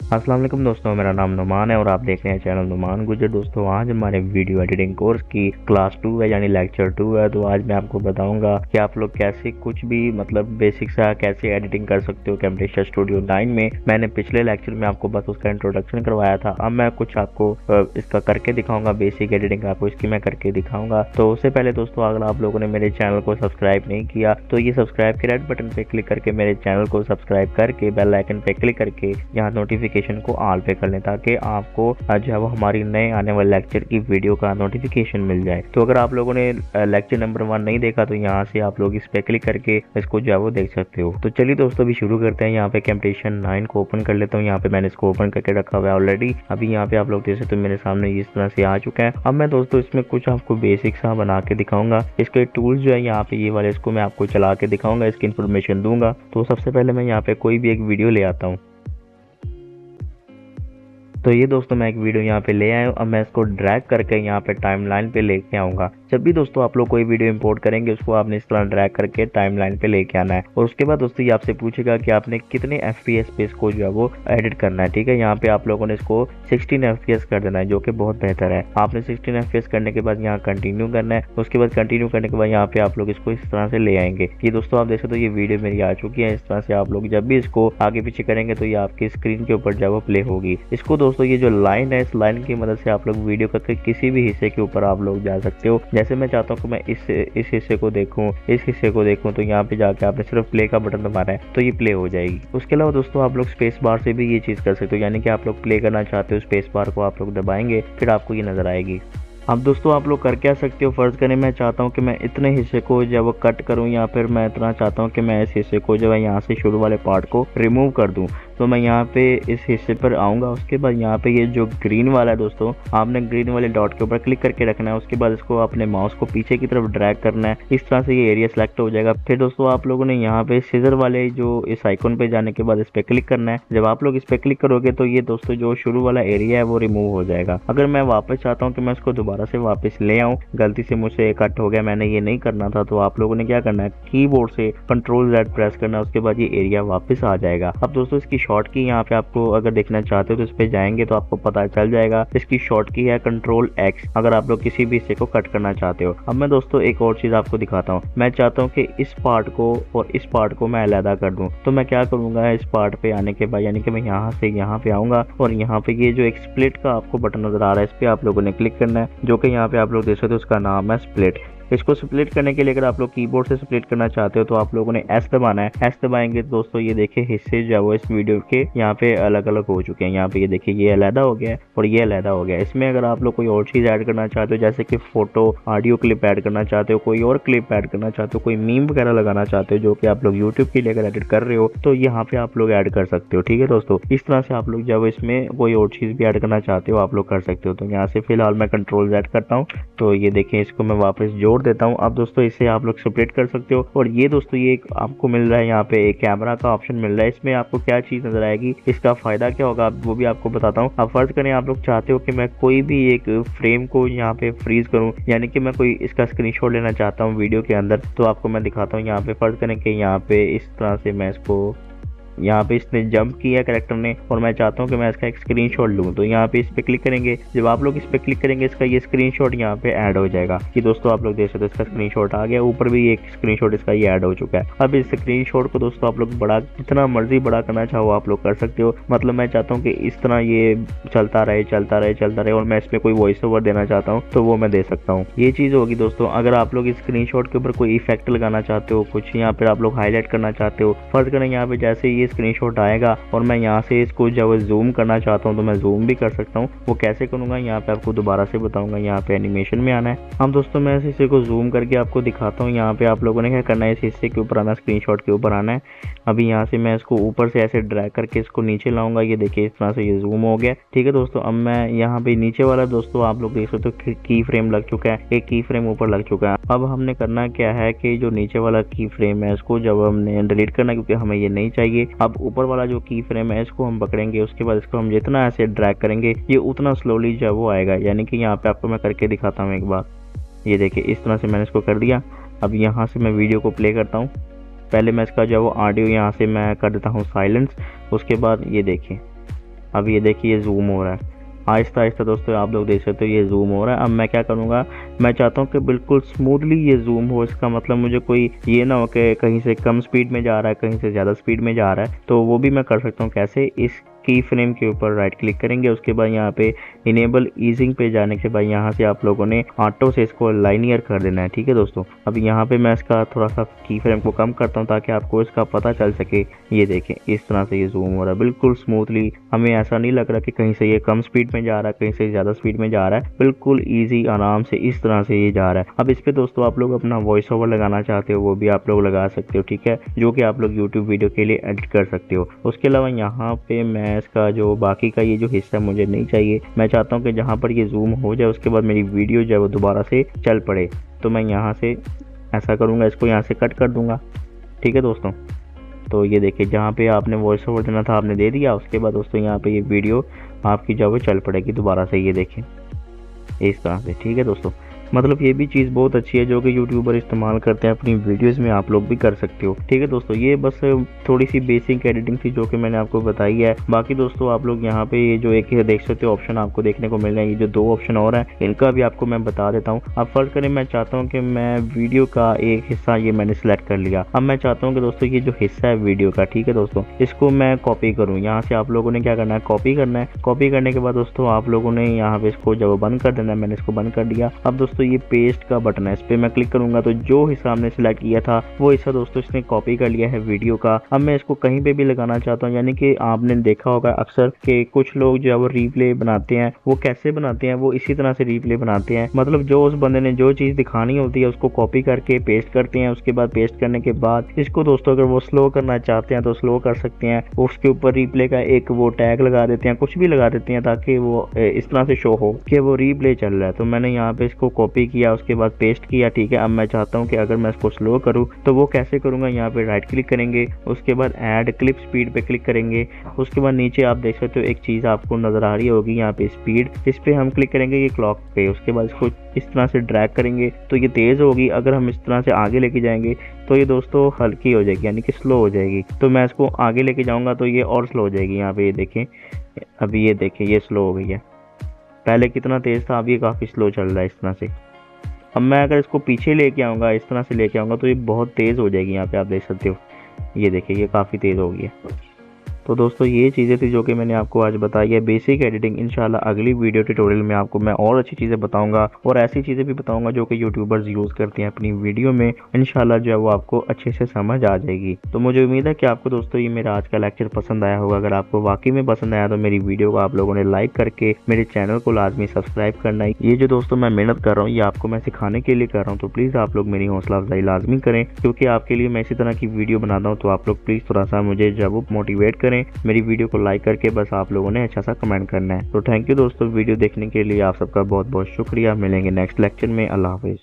अस्सलाम वालेकुम दोस्तों, मेरा नाम नुमान है और आप देख रहे हैं चैनल नुमान गुजर। दोस्तों आज हमारे वीडियो एडिटिंग कोर्स की क्लास 2 है, यानी लेक्चर 2 है। तो आज मैं आपको बताऊंगा कि आप लोग कैसे कुछ भी बेसिक सा कैसे एडिटिंग कर सकते हो कैमटेशिया स्टूडियो 9 में। मैंने पिछले लेक्चर में आपको बस उसका इंट्रोडक्शन करवाया था। अब मैं कुछ आपको इसका करके दिखाऊंगा, बेसिक एडिटिंग आपको इसकी मैं करके दिखाऊंगा। तो उससे पहले दोस्तों, अगर आप लोगों ने मेरे चैनल को सब्सक्राइब नहीं किया तो ये सब्सक्राइब के रेड बटन पे क्लिक करके मेरे चैनल को सब्सक्राइब करके बेल आइकन पे क्लिक करके यहाँ नोटिफिकेशन को ऑल पे कर लें, ताकि आपको जब हमारी नए आने वाले लेक्चर की वीडियो का नोटिफिकेशन मिल जाए। तो अगर आप लोगों ने लेक्चर नंबर 1 नहीं देखा तो यहाँ से आप लोग इस पे क्लिक करके इसको जो है वो देख सकते हो। तो चलिए दोस्तों अभी शुरू करते हैं। यहाँ पे कैमटेशिया 9 को ओपन कर लेता हूँ। यहाँ पे मैंने इसको ओपन करके रखा हुआ है ऑलरेडी। अभी यहाँ पे आप लोग देख सकते हो मेरे सामने इस तरह से आ चुका है। अब मैं दोस्तों इसमें कुछ आपको बेसिक सा बना के दिखाऊंगा। इसके टूल्स जो है यहाँ पे ये वाले, इसको मैं आपको चला के दिखाऊंगा, इसकी इन्फॉर्मेशन दूंगा। तो सबसे पहले मैं यहाँ पे कोई भी एक वीडियो ले आता हूँ। तो ये दोस्तों मैं एक वीडियो यहाँ पे ले आया हूँ। अब मैं इसको ड्रैग करके यहाँ पे टाइमलाइन पे लेके आऊँगा। जब भी दोस्तों आप लोग कोई वीडियो इंपोर्ट करेंगे उसको आपने इस तरह ड्रैग करके टाइमलाइन पे लेके आना है। और उसके बाद दोस्तों ये आपसे पूछेगा कि आपने कितने FPS पे इसको जो है वो एडिट करना है। ठीक है, यहाँ पे आप लोगों ने इसको 16 FPS कर देना है, जो कि बहुत बेहतर है। आपने 16 FPS करने के बाद यहाँ कंटिन्यू करना है। उसके बाद कंटिन्यू करने के बाद यहाँ पे आप लोग इसको इस तरह से ले आएंगे। ये दोस्तों आप देख सकते हो ये वीडियो मेरी आ चुकी है। इस तरह से आप लोग जब भी इसको आगे पीछे करेंगे तो ये आपकी स्क्रीन के ऊपर जो है वो प्ले होगी। इसको दोस्तों ये जो लाइन है, इस लाइन की मदद से आप लोग वीडियो का किसी भी हिस्से के ऊपर आप लोग जा सकते हो। जैसे मैं चाहता हूँ कि मैं इस हिस्से को देखूं, इस हिस्से को देखूं, तो यहाँ पे जाके आपने सिर्फ प्ले का बटन दबाना है तो ये प्ले हो जाएगी। उसके अलावा दोस्तों आप लोग स्पेस बार से भी ये चीज़ कर सकते हो, यानी कि आप लोग प्ले करना चाहते हो, स्पेस बार को आप लोग दबाएंगे फिर आपको ये नजर आएगी। अब दोस्तों आप लोग कर क्या सकते हो, फर्ज करें मैं चाहता हूँ कि मैं इतने हिस्से को जब वो कट करूँ, या फिर मैं इतना चाहता हूँ कि मैं इस हिस्से को जो है यहाँ से शुरू वाले पार्ट को रिमूव कर दूँ। तो मैं यहाँ पे इस हिस्से पर आऊँगा। उसके बाद यहाँ पे ये जो ग्रीन वाला है दोस्तों, आपने ग्रीन वाले डॉट के ऊपर क्लिक करके रखना है। उसके बाद इसको अपने माउस को पीछे की तरफ ड्रैग करना है। इस तरह से ये एरिया सेलेक्ट हो जाएगा। फिर दोस्तों आप लोगों ने यहाँ पे सीजर वाले जो इस आइकन पे जाने के बाद इस पे क्लिक करना है। जब आप लोग इस पे क्लिक करोगे तो ये दोस्तों जो शुरू वाला एरिया है वो रिमूव हो जाएगा। अगर मैं वापस चाहता हूँ कि मैं इसको दोबारा से वापस ले आऊँ, गलती से मुझसे कट हो गया, मैंने ये नहीं करना था, तो आप लोगों ने क्या करना है, कीबोर्ड से Ctrl+Z प्रेस करना है। उसके बाद ये एरिया वापस आ जाएगा। अब दोस्तों इसकी शॉर्ट की यहाँ पे आपको अगर देखना चाहते हो तो इस पे जाएंगे तो आपको पता चल जाएगा। इसकी शॉर्ट की है Ctrl+X, अगर आप लोग किसी भी हिस्से को कट करना चाहते हो। अब मैं दोस्तों एक और चीज आपको दिखाता हूँ। मैं चाहता हूँ कि इस पार्ट को और इस पार्ट को मैं अलग कर दूं। तो मैं क्या करूंगा, इस पार्ट पे आने के बाद यानी कि मैं यहाँ से यहाँ पे आऊंगा और यहाँ पे ये जो एक स्प्लिट का आपको बटन नजर आ रहा है, इस पे आप लोगों ने क्लिक करना है, जो कि यहाँ पे आप लोग देख सकते हो उसका नाम है स्प्लिट। इसको स्प्लिट करने के लिए अगर आप लोग कीबोर्ड से स्प्लिट करना चाहते हो तो आप लोगों ने एस दबाना है। एस दबाएंगे तो दोस्तों ये देखिए हिस्से जो है वो इस वीडियो के यहाँ पे अलग अलग हो चुके हैं। यहाँ पे ये देखिए ये अलहदा हो गया है और ये अलहदा हो गया है। इसमें अगर आप लोग कोई और चीज़ ऐड करना चाहते हो, जैसे कि फोटो ऑडियो क्लिप ऐड करना चाहते हो, कोई और क्लिप ऐड करना चाहते हो, कोई मीम वगैरह लगाना चाहते हो जो कि आप लोग यूट्यूब के लिए अगर एडिट कर रहे हो तो यहाँ पे आप लोग ऐड कर सकते हो। ठीक है दोस्तों, इस तरह से आप लोग जब इसमें कोई और चीज़ भी ऐड करना चाहते हो आप लोग कर सकते हो। तो यहाँ से फिलहाल मैं Ctrl+Z करता हूँ, तो ये देखिए इसको मैं वापस जोड़ देता हूँ। अब दोस्तों इसे आप लोग सेपरेट कर सकते हो। और ये दोस्तों ये आपको मिल रहा है यहाँ पे एक कैमरा का ऑप्शन मिल रहा है। इसमें आपको क्या चीज नजर आएगी, इसका फायदा क्या होगा वो भी आपको बताता हूँ। अब फर्ज करें आप लोग चाहते हो कि मैं कोई भी एक फ्रेम को यहाँ पे फ्रीज करूँ, यानी कि मैं कोई इसका स्क्रीनशॉट लेना चाहता हूँ वीडियो के अंदर, तो आपको मैं दिखाता हूँ। यहाँ पे फर्ज करें कि यहाँ पे इस तरह से मैं इसको, यहाँ पे इसने जंप किया कैरेक्टर ने और मैं चाहता हूँ कि मैं इसका एक स्क्रीनशॉट लूँ, तो यहाँ पे इस पे क्लिक करेंगे। जब आप लोग इस पे क्लिक करेंगे इसका ये स्क्रीनशॉट यहाँ पे ऐड हो जाएगा। कि दोस्तों आप लोग देख सकते हो इसका स्क्रीनशॉट आ गया, ऊपर भी एक स्क्रीनशॉट इसका ये ऐड हो चुका है। अब इस स्क्रीनशॉट को दोस्तों आप लोग बड़ा जितना मर्जी बड़ा करना चाहो आप लोग कर सकते हो। मतलब मैं चाहता हूँ कि इस तरह ये चलता रहे चलता रहे चलता रहे और मैं इसमें कोई वॉइस ओवर देना चाहता हूँ तो वो मैं दे सकता हूँ। ये चीज़ होगी दोस्तों। अगर आप लोग इस स्क्रीनशॉट के ऊपर कोई इफेक्ट लगाना चाहते हो, कुछ यहाँ पे आप लोग हाईलाइट करना चाहते हो, फर्ज करें यहाँ पे जैसे ये स्क्रीनशॉट आएगा और मैं यहाँ से इसको जब जूम करना चाहता हूँ तो मैं जूम भी कर सकता हूँ। वो कैसे करूँगा यहाँ पे आपको दोबारा से बताऊंगा। यहाँ पे एनिमेशन में आना है। हम दोस्तों मैं इस हिस्से को जूम करके आपको दिखाता हूँ। यहाँ पे आप लोगों ने क्या करना है, इस हिस्से के ऊपर आना, स्क्रीनशॉट के ऊपर आना है। अभी यहाँ से मैं इसको ऊपर से ऐसे ड्रैग करके इसको नीचे लाऊंगा। ये देखिए इस तरह से ये जूम हो गया। ठीक है दोस्तों, अब मैं यहाँ पे नीचे वाला दोस्तों आप लोग देख सकते हो की फ्रेम लग चुका है, एक की फ्रेम ऊपर लग चुका है। अब हमने करना क्या है कि जो नीचे वाला की फ्रेम है इसको जब हमने डिलीट करना, क्योंकि हमें ये नहीं चाहिए। अब ऊपर वाला जो की फ्रेम है इसको हम पकड़ेंगे। उसके बाद इसको हम जितना ऐसे ड्रैग करेंगे ये उतना स्लोली जब वो आएगा। यानी कि यहाँ पे आपको मैं करके दिखाता हूँ एक बार। ये देखिए इस तरह से मैंने इसको कर दिया। अब यहाँ से मैं वीडियो को प्ले करता हूँ। पहले मैं इसका जो ऑडियो यहाँ से मैं कर देता हूँ साइलेंस। उसके बाद ये देखिए अब ये देखिए जूम हो रहा है आहिस्ता आहिस्ता दोस्तों, आप लोग देख सकते हो ये जूम हो रहा है। अब मैं क्या करूँगा, मैं चाहता हूँ कि बिल्कुल स्मूथली ये जूम हो। इसका मतलब मुझे कोई ये ना हो कि कहीं से कम स्पीड में जा रहा है, कहीं से ज़्यादा स्पीड में जा रहा है। तो वो भी मैं कर सकता हूँ कैसे, इस की फ्रेम के ऊपर राइट क्लिक करेंगे, उसके बाद यहाँ पे इनेबल ईजिंग पे जाने के बाद यहाँ से आप लोगों ने ऑटो से इसको लाइनियर कर देना है। ठीक है दोस्तों, अब यहाँ पे मैं इसका थोड़ा सा की फ्रेम को कम करता हूँ ताकि आपको इसका पता चल सके। ये देखें इस तरह से ये जूम हो रहा है बिल्कुल स्मूथली, हमें ऐसा नहीं लग रहा कि कहीं से ये कम स्पीड में जा रहा है, कहीं से ज़्यादा स्पीड में जा रहा है, बिल्कुल ईजी आराम से इस तरह से ये जा रहा है। अब इस पे दोस्तों आप लोग अपना वॉइस ओवर लगाना चाहते हो वो भी आप लोग लगा सकते हो, ठीक है, जो कि आप लोग यूट्यूब वीडियो के लिए एडिट कर सकते हो। उसके अलावा यहाँ पे मैं इसका जो बाकी का ये जो हिस्सा मुझे नहीं चाहिए, मैं चाहता हूँ कि जहाँ पर ये जूम हो जाए उसके बाद मेरी वीडियो जो है वो दोबारा से चल पड़े। तो मैं यहाँ से ऐसा करूँगा, इसको यहाँ से कट कर दूँगा। ठीक है दोस्तों, तो ये देखिए जहाँ पे आपने वॉइस ओवर देना था आपने दे दिया। उसके बाद दोस्तों यहाँ पे ये वीडियो आपकी जो है चल पड़ेगी दोबारा से, ये देखें इस तरह से। ठीक है दोस्तों, मतलब ये भी चीज़ बहुत अच्छी है जो कि यूट्यूबर इस्तेमाल करते हैं अपनी वीडियोस में, आप लोग भी कर सकते हो। ठीक है दोस्तों, ये बस थोड़ी सी बेसिक एडिटिंग थी जो कि मैंने आपको बताई है। बाकी दोस्तों आप लोग यहाँ पे ये जो एक देख सकते हो ऑप्शन आपको देखने को मिल रहा है, ये जो 2 ऑप्शन और हैं इनका भी आपको मैं बता देता हूँ। अब फर्ज करें मैं चाहता हूँ कि मैं वीडियो का एक हिस्सा ये मैंने सेलेक्ट कर लिया। अब मैं चाहता हूँ कि दोस्तों ये जो हिस्सा है वीडियो का, ठीक है दोस्तों, इसको मैं कॉपी करूँ। यहाँ से आप लोगों ने क्या करना है, कॉपी करना है। कॉपी करने के बाद दोस्तों आप लोगों ने यहाँ पे इसको जब बंद कर देना है, मैंने इसको बंद कर दिया। अब दोस्तों ये पेस्ट का बटन है, इस पे मैं क्लिक करूंगा तो जो हिस्सा हमने सिलेक्ट किया था वो हिस्सा दोस्तों इसने कॉपी कर लिया है वीडियो का। अब मैं इसको कहीं पे भी लगाना चाहता हूँ, यानी कि आपने देखा होगा अक्सर कि कुछ लोग जो है वो रीप्ले बनाते हैं, वो कैसे बनाते हैं, वो इसी तरह से रीप्ले बनाते हैं। मतलब जो उस बंदे ने जो चीज़ दिखानी होती है उसको कॉपी करके पेस्ट करते हैं। उसके बाद पेस्ट करने के बाद इसको दोस्तों अगर वो स्लो करना चाहते हैं तो स्लो कर सकते हैं, उसके ऊपर रीप्ले का एक वो टैग लगा देते हैं, कुछ भी लगा देते हैं ताकि वो इस तरह से शो हो कि वो रीप्ले चल रहा है। तो मैंने यहाँ पे इसको कॉपी किया, उसके बाद पेस्ट किया। ठीक है, अब मैं चाहता हूँ कि अगर मैं इसको स्लो करूँ तो वो कैसे करूँगा, यहाँ पे राइट क्लिक करेंगे, उसके बाद ऐड क्लिप स्पीड पे क्लिक करेंगे। उसके बाद नीचे आप देख सकते हो एक चीज़ आपको नज़र आ रही होगी यहाँ पे स्पीड, इस पे हम क्लिक करेंगे ये क्लॉक पे। उसके बाद इसको इस तरह से ड्रैग करेंगे तो ये तेज़ होगी। अगर हम इस तरह से आगे लेके जाएंगे तो ये दोस्तों हल्की हो जाएगी, यानी कि स्लो हो जाएगी। तो मैं इसको आगे लेके जाऊँगा तो ये और स्लो हो जाएगी। यहाँ पे ये देखें, अभी ये देखें ये स्लो हो गई है, पहले कितना तेज़ था अब ये काफ़ी स्लो चल रहा है इस तरह से। अब मैं अगर इसको पीछे लेके आऊँगा, इस तरह से लेके आऊँगा तो ये बहुत तेज़ हो जाएगी। यहाँ पे आप देख सकते हो, ये देखिए ये काफ़ी तेज़ हो गई है। तो दोस्तों ये चीज़ें थी जो कि मैंने आपको आज बताई है, बेसिक एडिटिंग। इंशाल्लाह अगली वीडियो ट्यूटोरियल में आपको मैं और अच्छी चीज़ें बताऊंगा और ऐसी चीज़ें भी बताऊंगा जो कि यूट्यूबर्स यूज़ करते हैं अपनी वीडियो में। इंशाल्लाह जो है वो आपको अच्छे से समझ आ जाएगी। तो मुझे उम्मीद है कि आपको दोस्तों ये मेरा आज का लेक्चर पसंद आया होगा। अगर आपको वाकई में पसंद आया तो मेरी वीडियो को आप लोगों ने लाइक करके मेरे चैनल को लाजमी सब्सक्राइब करना है। ये जो दोस्तों मैं मेहनत कर रहा हूँ ये आपको मैं सिखाने के लिए कर रहा हूँ, तो प्लीज़ आप लोग मेरी हौसला अफजाई लाजमी करें, क्योंकि आपके लिए मैं इसी तरह की वीडियो बनाता हूँ। तो आप लोग प्लीज़ थोड़ा सा मुझे जब मोटिवेट करें, मेरी वीडियो लाइक करके बस आप लोगों ने अच्छा सा कमेंट करना है। तो थैंक यू दोस्तों, वीडियो देखने के लिए आप सबका बहुत बहुत शुक्रिया। मिलेंगे नेक्स्ट लेक्चर में। अल्लाह हाफिज़।